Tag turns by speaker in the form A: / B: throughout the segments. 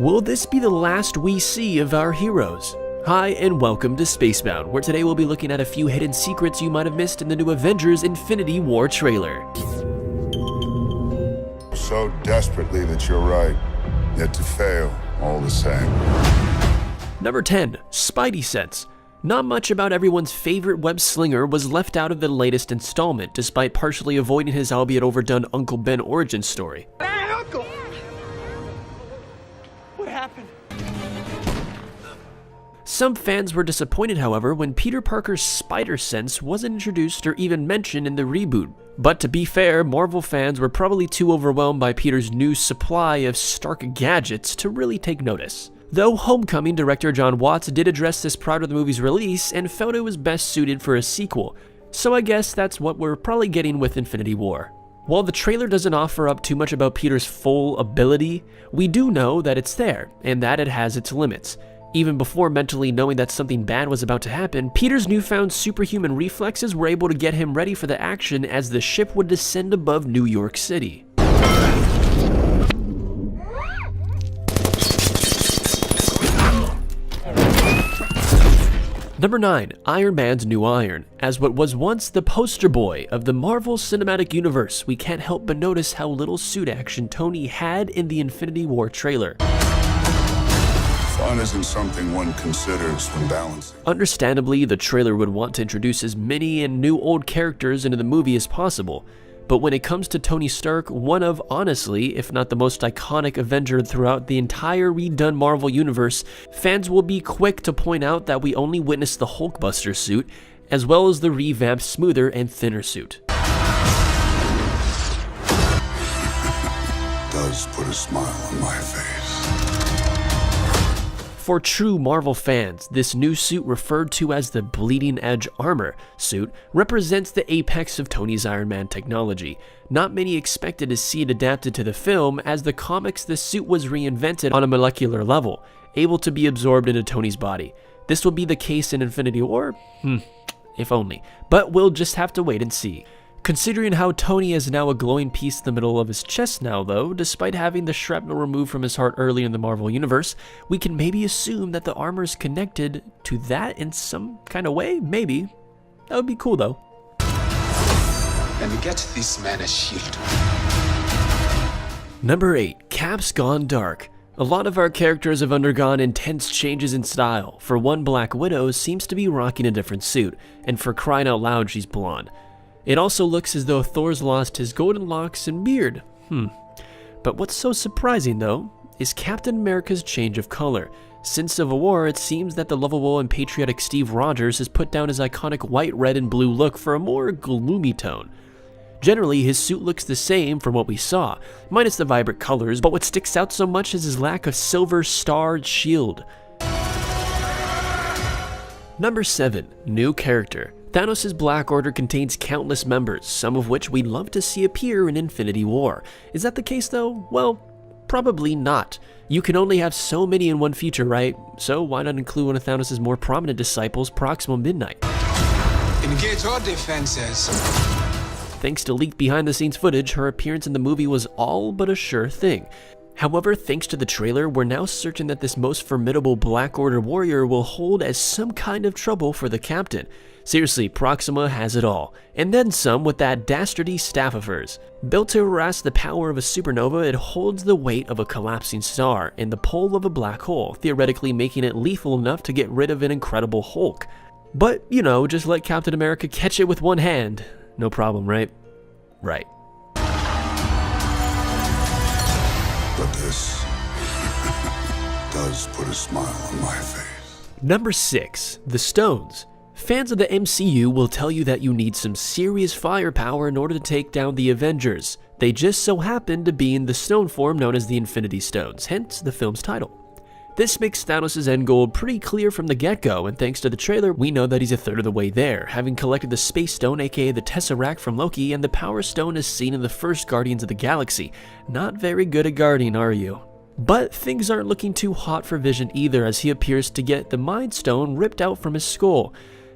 A: Will this be the last we see of our heroes? Hi and welcome to Spacebound, where today we'll be looking at a few hidden secrets you might have missed in the new Avengers Infinity War trailer.
B: So desperately that you're right, yet to fail all the same.
A: Number 10. Spidey sense. Not much about everyone's favorite web slinger was left out of the latest installment, despite partially avoiding his albeit overdone Uncle Ben origin story.
C: Hey, Uncle! What happened?
A: Some fans were disappointed, however, when Peter Parker's spider sense wasn't introduced or even mentioned in the reboot. But to be fair, Marvel fans were probably too overwhelmed by Peter's new supply of Stark gadgets to really take notice. Though Homecoming director John Watts did address this prior to the movie's release and felt it was best suited for a sequel, so I guess that's what we're probably getting with Infinity War. While the trailer doesn't offer up too much about Peter's full ability, we do know that it's there, and that it has its limits. Even before mentally knowing that something bad was about to happen, Peter's newfound superhuman reflexes were able to get him ready for the action as the ship would descend above New York City. Number 9. Iron Man's new iron. As what was once the poster boy of the Marvel Cinematic Universe, we can't help but notice how little suit action Tony had in the Infinity War trailer.
B: Fun isn't something one considers when balancing.
A: Understandably, the trailer would want to introduce as many and new old characters into the movie as possible, but when it comes to Tony Stark, one of, honestly, if not the most iconic Avenger throughout the entire redone Marvel Universe, fans will be quick to point out that we only witnessed the Hulkbuster suit, as well as the revamped, smoother and thinner suit.
B: Does put a smile on my face.
A: For true Marvel fans, this new suit, referred to as the Bleeding Edge Armor suit, represents the apex of Tony's Iron Man technology. Not many expected to see it adapted to the film, as the comics this suit was reinvented on a molecular level, able to be absorbed into Tony's body. This will be the case in Infinity War? If only. But we'll just have to wait and see. Considering how Tony is now a glowing piece in the middle of his chest now though, despite having the shrapnel removed from his heart early in the Marvel Universe, we can maybe assume that the armor is connected to that in some kind of way, maybe. That would be cool though.
C: Let me get this man a shield.
A: Number 8. Cap's gone dark. A lot of our characters have undergone intense changes in style. For one, Black Widow seems to be rocking a different suit, and for crying out loud, she's blonde. It also looks as though Thor's lost his golden locks and beard. But what's so surprising though, is Captain America's change of color. Since Civil War, it seems that the lovable and patriotic Steve Rogers has put down his iconic white, red, and blue look for a more gloomy tone. Generally, his suit looks the same from what we saw, minus the vibrant colors, but what sticks out so much is his lack of silver starred shield. Number 7. New character. Thanos' Black Order contains countless members, some of which we'd love to see appear in Infinity War. Is that the case though? Well, probably not. You can only have so many in one feature, right? So why not include one of Thanos' more prominent disciples, Proxima Midnight?
C: Engage all defenses.
A: Thanks to leaked behind-the-scenes footage, her appearance in the movie was all but a sure thing. However, thanks to the trailer, we're now certain that this most formidable Black Order warrior will hold as some kind of trouble for the Captain. Seriously, Proxima has it all, and then some with that dastardy staff of hers. Built to harass the power of a supernova, it holds the weight of a collapsing star and the pull of a black hole, theoretically making it lethal enough to get rid of an Incredible Hulk. But, you know, just let Captain America catch it with one hand. No problem, right? Right.
B: But this does put a smile on my face.
A: Number 6. The Stones. Fans of the MCU will tell you that you need some serious firepower in order to take down the Avengers. They just so happen to be in the stone form known as the Infinity Stones, hence the film's title. This makes Thanos' end goal pretty clear from the get-go, and thanks to the trailer, we know that he's a third of the way there, having collected the Space Stone, aka the Tesseract from Loki, and the Power Stone as seen in the first Guardians of the Galaxy. Not very good at guarding, are you? But things aren't looking too hot for Vision either, as he appears to get the Mind Stone ripped out from his skull.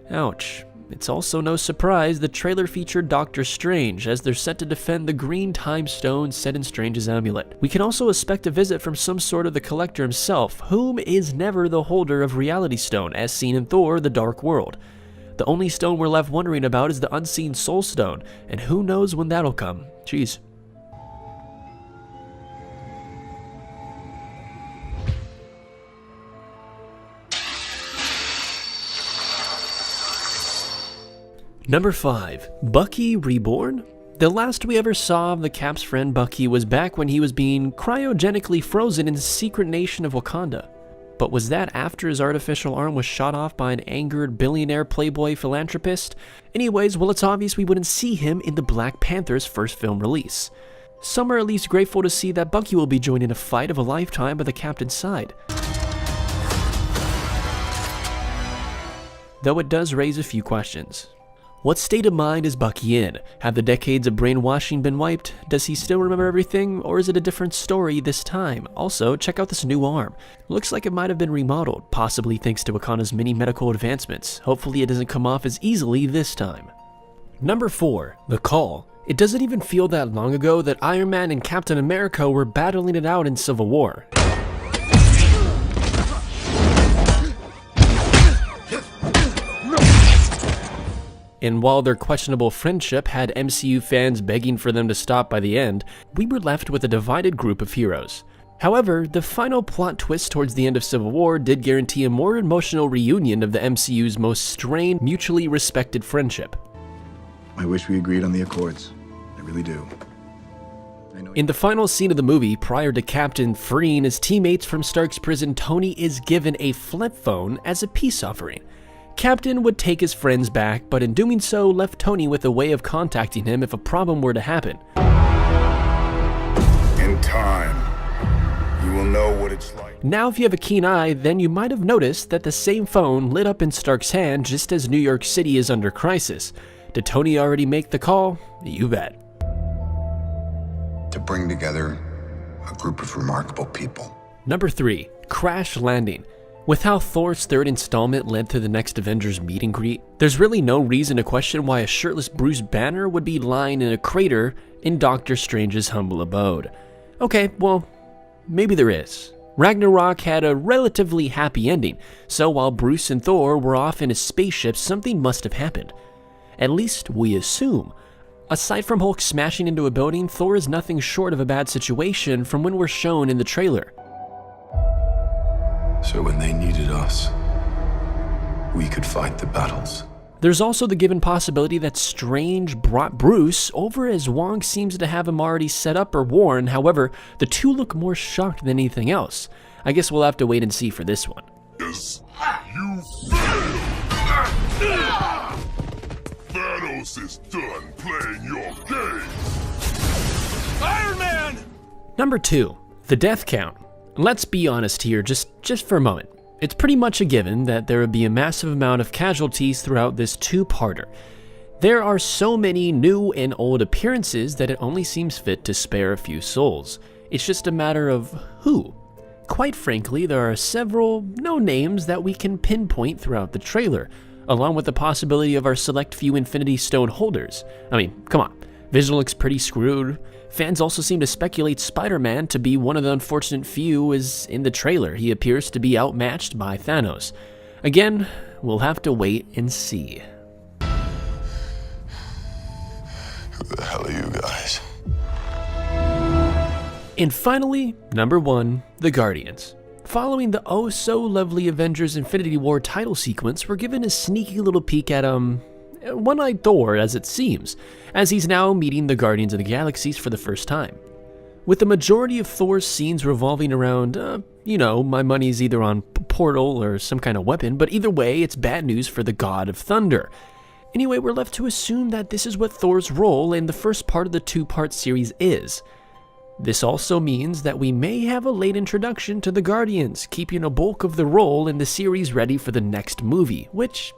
A: Ouch. It's also no surprise the trailer featured Doctor Strange, as they're set to defend the green time stone set in Strange's amulet. We can also expect a visit from some sort of the Collector himself, whom is never the holder of Reality Stone, as seen in Thor: The Dark World. The only stone we're left wondering about is the unseen Soul Stone, and who knows when that'll come. Jeez. Number 5. Bucky Reborn? The last we ever saw of the Cap's friend Bucky was back when he was being cryogenically frozen in the secret nation of Wakanda. But was that after his artificial arm was shot off by an angered billionaire playboy philanthropist? Anyways, well, it's obvious we wouldn't see him in the Black Panther's first film release. Some are at least grateful to see that Bucky will be joining a fight of a lifetime by the Captain's side. Though it does raise a few questions. What state of mind is Bucky in? Have the decades of brainwashing been wiped? Does he still remember everything, or is it a different story this time? Also, check out this new arm. Looks like it might have been remodeled, possibly thanks to Wakanda's many medical advancements. Hopefully it doesn't come off as easily this time. Number 4. The Call. It doesn't even feel that long ago that Iron Man and Captain America were battling it out in Civil War. And while their questionable friendship had MCU fans begging for them to stop by the end, we were left with a divided group of heroes. However, the final plot twist towards the end of Civil War did guarantee a more emotional reunion of the MCU's most strained, mutually respected friendship.
D: I wish we agreed on the Accords. I really do.
A: In the final scene of the movie, prior to Captain freeing his teammates from Stark's prison, Tony is given a flip phone as a peace offering. Captain would take his friends back, but in doing so, left Tony with a way of contacting him if a problem were to happen.
B: In time, you will know what it's like.
A: Now, if you have a keen eye, then you might have noticed that the same phone lit up in Stark's hand just as New York City is under crisis. Did Tony already make the call? You bet.
C: To bring together a group of remarkable people.
A: Number 3. Crash Landing. With how Thor's third installment led to the next Avengers meet and greet, there's really no reason to question why a shirtless Bruce Banner would be lying in a crater in Doctor Strange's humble abode. Okay, well, maybe there is. Ragnarok had a relatively happy ending, so while Bruce and Thor were off in a spaceship, something must have happened. At least we assume. Aside from Hulk smashing into a building, Thor is nothing short of a bad situation from when we're shown in the trailer.
E: So when they needed us, we could fight the battles.
A: There's also the given possibility that Strange brought Bruce over, as Wong seems to have him already set up or warned. However, the two look more shocked than anything else. I guess we'll have to wait and see for this one.
B: Yes, you failed! Thanos is done playing your game! Iron Man!
A: Number 2. The Death Count. Let's be honest here, just for a moment. It's pretty much a given that there would be a massive amount of casualties throughout this two-parter. There are so many new and old appearances that it only seems fit to spare a few souls. It's just a matter of who. Quite frankly, there are several no names that we can pinpoint throughout the trailer, along with the possibility of our select few Infinity Stone holders. I mean, come on, Vision looks pretty screwed. Fans also seem to speculate Spider-Man to be one of the unfortunate few, as in the trailer he appears to be outmatched by Thanos. Again, we'll have to wait and see.
E: Who the hell are you guys?
A: And finally, number 1, The Guardians. Following the oh-so-lovely Avengers Infinity War title sequence, we're given a sneaky little peek at, One-Eyed Thor, as it seems, as he's now meeting the Guardians of the Galaxies for the first time. With the majority of Thor's scenes revolving around, my money's either on portal or some kind of weapon, but either way, it's bad news for the God of Thunder. Anyway, we're left to assume that this is what Thor's role in the first part of the two-part series is. This also means that we may have a late introduction to the Guardians, keeping a bulk of the role in the series ready for the next movie, which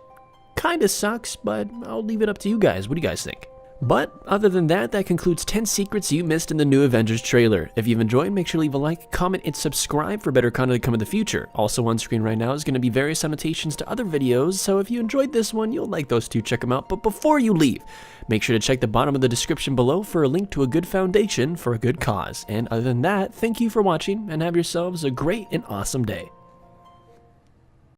A: kinda sucks, but I'll leave it up to you guys. What do you guys think? But other than that, that concludes 10 secrets you missed in the new Avengers trailer. If you've enjoyed, make sure to leave a like, comment, and subscribe for better content to come in the future. Also on screen right now is going to be various annotations to other videos, so if you enjoyed this one, you'll like those too, check them out. But before you leave, make sure to check the bottom of the description below for a link to a good foundation for a good cause. And other than that, thank you for watching, and have yourselves a great and awesome day.